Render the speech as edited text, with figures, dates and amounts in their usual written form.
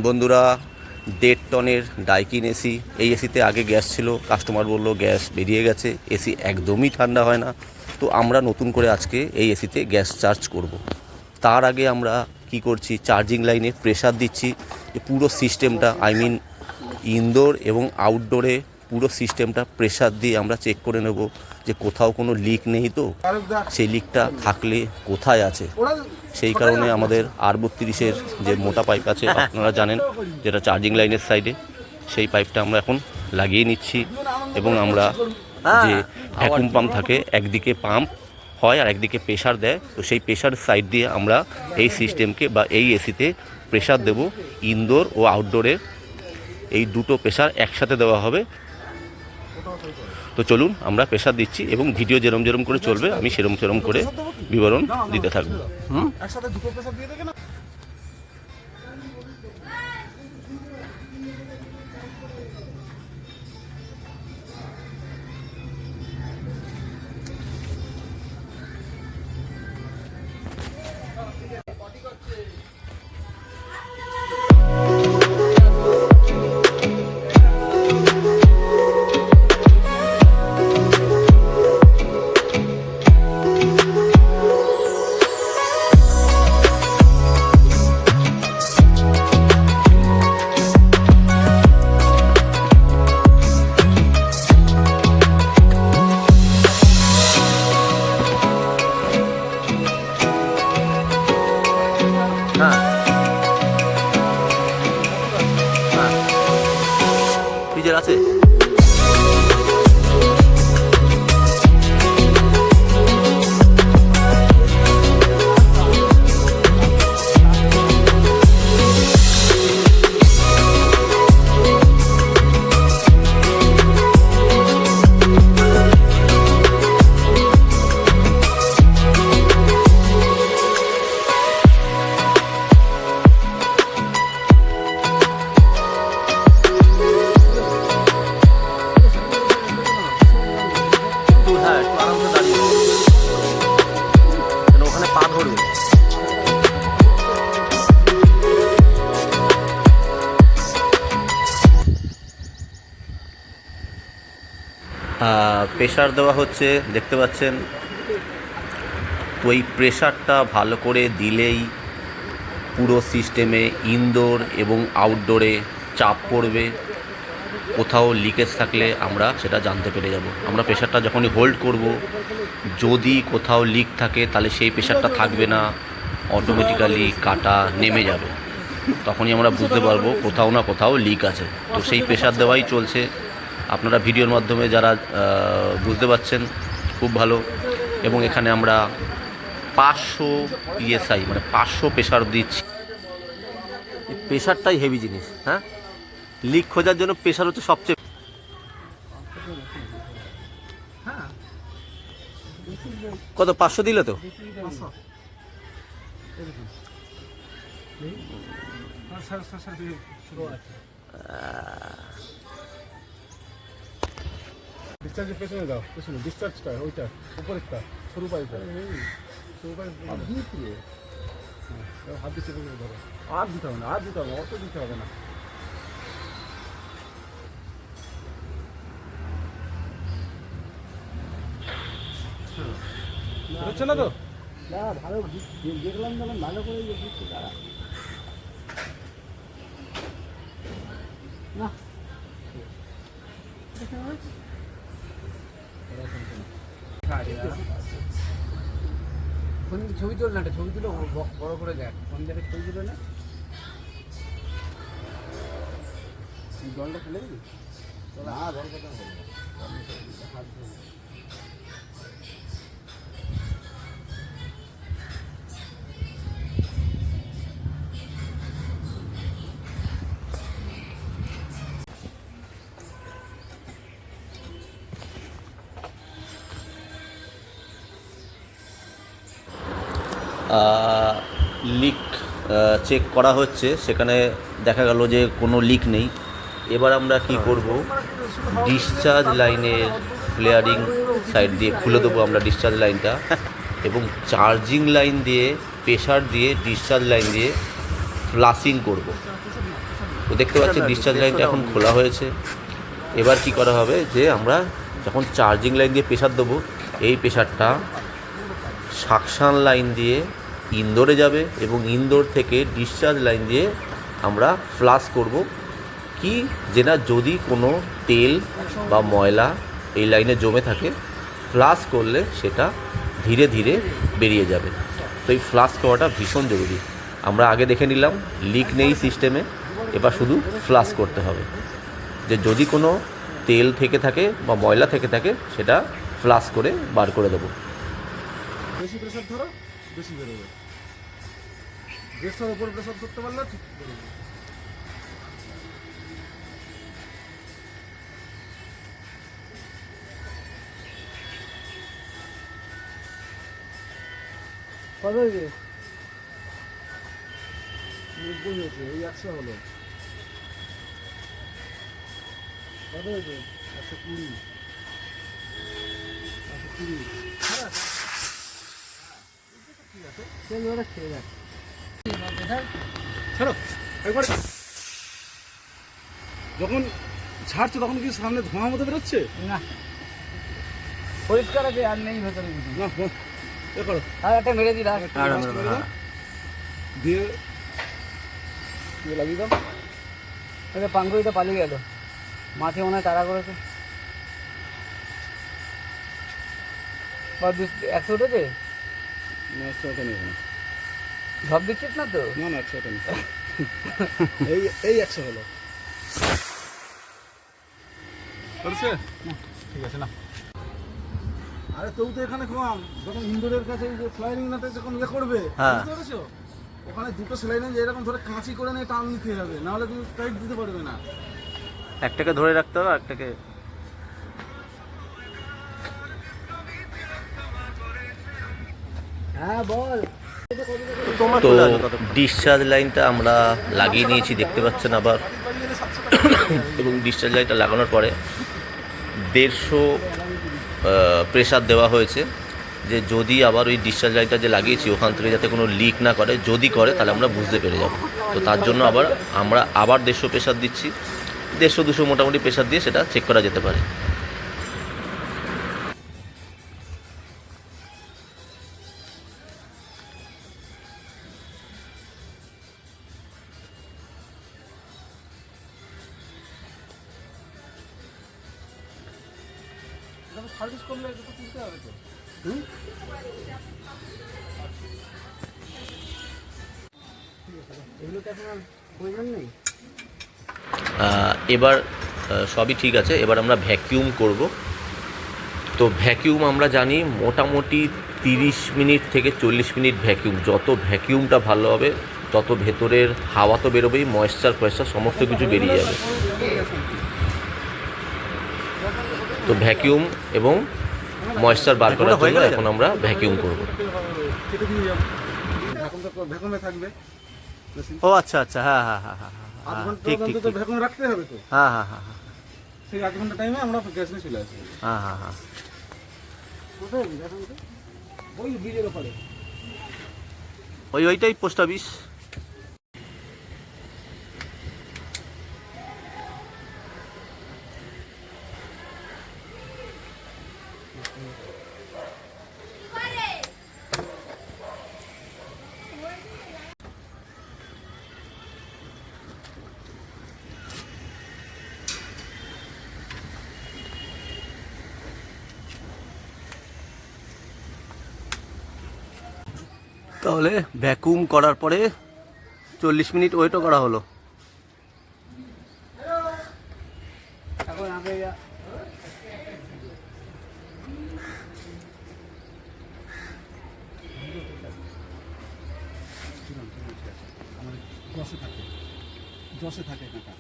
বন্ধুরা, 1.5 টনের Daikin AC. এই এসিতে আগে গ্যাস ছিল, কাস্টমার বলল গ্যাস বেরিয়ে গেছে, এসি একদমই ঠান্ডা হয় না। তো আমরা নতুন করে আজকে এই এসিতে গ্যাস চার্জ করব। তার আগে আমরা কি করছি, চার্জিং লাইনে প্রেশার দিচ্ছি যে পুরো সিস্টেমটা, ইনডোর এবং আউটডোরে পুরো সিস্টেমটা প্রেশার দিয়ে আমরা চেক করে নেব যে কোথাও কোনো লিক নেই, তো সেই লিকটা থাকলে কোথায় আছে। সেই কারণে আমাদের R32-এর যে মোটা পাইপ আছে, আপনারা জানেন, যেটা চার্জিং লাইনের সাইডে, সেই পাইপটা আমরা এখন লাগিয়ে নিচ্ছি। এবং আমরা যে ভ্যাকুম পাম্প থাকে, একদিকে পাম্প হয় আর একদিকে প্রেশার দেয়, তো সেই প্রেশার সাইড দিয়ে আমরা এই সিস্টেমকে বা এই এসিতে প্রেশার দেব। ইনডোর ও আউটডোরের এই দুটো প্রেশার একসাথে দেওয়া হবে। তো চলুন আমরা প্রেশার দিচ্ছি এবং ভিডিও যেরম যেরম করে চলবে আমি সেরম করে বিবরণ দিতে থাকবো। একসাথে দুটো প্রেসার দিয়ে দেবে না? ফ্রিজার আছে। ওখানে পা ধরবে। প্রেশার দেওয়া হচ্ছে, দেখতে পাচ্ছেন। তো এই প্রেশারটা ভালো করে দিলেই পুরো সিস্টেমে ইনডোর এবং আউটডোরে চাপ পড়বে। কোথাও লিকেজ থাকলে আমরা সেটা জানতে পেরে যাব। আমরা প্রেশারটা যখনই হোল্ড করব, যদি কোথাও লিক থাকে তাহলে সেই প্রেশারটা থাকবে না, অটোমেটিক্যালি কাটা নেমে যাবে। তখনই আমরা বুঝতে পারবো কোথাও না কোথাও লিক আছে। তো সেই প্রেশার দেওয়াই চলছে। আপনারা ভিডিওর মাধ্যমে যারা বুঝতে পারছেন, খুব ভালো। এবং এখানে আমরা 500 PSI মানে 500 প্রেশার দিচ্ছি। প্রেশারটাই হেভি জিনিস। হ্যাঁ, লিক খোঁজার জন্য প্রেশার হচ্ছে সবচেয়ে। কত 500 দিলে তো? ডিসচার্জের পেছনে দাও, পেছনে ডিসচার্জটা, ওইটা উপরেরটা, সরু পাইপটা, সরু পাইপ হাত দিচ্ছে, ধরো। আর দিতে হবে না, আর দিতে হবে না, অত দিতে হবে না। হচ্ছে না তো? না, ভালো দেখলাম, যখন ভালো করে দিচ্ছে তারা। না, ছবি তুল না, ছবি তুলে বড় করে দেখ, কোন জায়গায় ছবি তুলে না, জলটা ফেলে দিবি না, জল কথা লিক চেক করা হচ্ছে, সেখানে দেখা গেল যে কোনো লিক নেই। এবার আমরা কি করব, ডিসচার্জ লাইনের ফ্লেয়ারিং সাইড দিয়ে খুলে দেবো আমরা ডিসচার্জ লাইনটা, এবং চার্জিং লাইন দিয়ে প্রেশার দিয়ে ডিসচার্জ লাইন দিয়ে ফ্লাশিং করব। তো দেখতে পাচ্ছেন ডিসচার্জ লাইনটা এখন খোলা হয়েছে। এবার কি করা হবে যে আমরা যখন চার্জিং লাইন দিয়ে প্রেশার দেবো, এই প্রেশারটা সাকশান লাইন দিয়ে ইনডোরে যাবে এবং ইনডোর থেকে ডিসচার্জ লাইন দিয়ে আমরা ফ্লাশ করব, কি যে না যদি কোনো তেল বা ময়লা এই লাইনে জমে থাকে, ফ্লাশ করলে সেটা ধীরে ধীরে বেরিয়ে যাবে। তো এই ফ্লাশ করাটা ভীষণ জরুরি। আমরা আগে দেখে নিলাম লিক নেই সিস্টেমে, এবার শুধু ফ্লাশ করতে হবে, যে যদি কোনো তেল থেকে থাকে বা ময়লা থেকে থাকে সেটা ফ্লাশ করে বার করে দেবো। বেশি প্রেশার ধরো, বেশি বেরোবে। 150-র উপর প্রেশার করতে পারলে ঠিক বেরোবে। কত হয়েছে? 90 হয়েছে, এই 100 হলো। কত হয়েছে? 120। 120। ছাড়ো একবার। যখন ছাড়ছো তখন কি সামনে ধোঁয়া মতো বেরোচ্ছে? না, পরিষ্কার আছে, আর নেই ভেতরে কিছু। না, এ করো। আর একটা মেরে দিই লাস্ট। দিয়ে দিয়ে লাগিয়ে দাও। এটা পাঙ্গুইটা পালিয়ে গেল, মাঠে মনে হয় তাড়া করেছে। বা 100 উঠেছে, না 100 টাকা নেবে না। ঝপ দিচ্ছিস না তো? না না 100 টাকা নেই। এই 100 হলো। করছে? ঠিক আছে না। আরে তবু তো এখানে কম। যখন ইনডোরের কাছে এই যে ফ্লাইং নাটে যখন ইয়ে করবে, হ্যাঁ। বুঝতে পেরেছো? ওখানে দুটো সেলাইনে যে এরকম ধরে কাঁচি করে নিয়ে টান নিতে হবে, না হলে তুমি টাইট দিতে পারবে না। একটাকে ধরে রাখতে হবে, একটাকে। হ্যাঁ বল। তো ডিসচার্জ লাইনটা আমরা লাগিয়ে নিয়েছি, দেখতে পাচ্ছেন আবার। এবং ডিসচার্জ লাইনটা লাগানোর পরে 150 প্রেশার দেওয়া হয়েছে, যে যদি আবার ওই ডিসচার্জ লাইনটা যে লাগিয়েছি ওখান থেকে যাতে কোনো লিক না করে, যদি করে তাহলে আমরা বুঝতে পেরে যাব। তো তার জন্য আমরা আবার 150 প্রেশার দিচ্ছি। 150-200 মোটামুটি প্রেশার দিয়ে সেটা চেক করা যেতে পারে। সার্ভিস করলে এটা তো তুলতে হবে তো। এগুলোতে এখন আর প্রয়োজন নেই। এবার সবই ঠিক আছে, এবার আমরা ভ্যাকিউম করব। তো ভ্যাকিউম আমরা জানি মোটামুটি 30 মিনিট থেকে 40 মিনিট ভ্যাকিউম। যত ভ্যাকিউমটা ভালো হবে তত ভেতরের হাওয়া তো বেরোবেই, ময়েশ্চার সমস্ত কিছু বেরিয়ে যাবে। তো ভ্যাকিউম এবং ময়েশ্চার বার করার জন্য এখন আমরা ভ্যাকিউম করব। কেটে দিয়ে যাবো। ভ্যাকুমে থাকবে। ও আচ্ছা আচ্ছা, হ্যাঁ হ্যাঁ হ্যাঁ হ্যাঁ, আধ ঘন্টা ঠিক ঠিক অন্তত ঠিক, ভ্যাকুম রাখতে হবে তো। হ্যাঁ হ্যাঁ হ্যাঁ হ্যাঁ সেই 8 ঘন্টা টাইমে আমরা গ্যাস নিয়ে চলে আসবো। হ্যাঁ হ্যাঁ হ্যাঁ। কোথায় ভ্যাকুমটা? ওই ব্রিজের ওপারে। ওইটাই পোস্ট অফিস। তাহলে ভ্যাকুম করার পরে 40 মিনিট ওয়েটও করা হলো। এখন আগে জসে থাকে কাঁটা।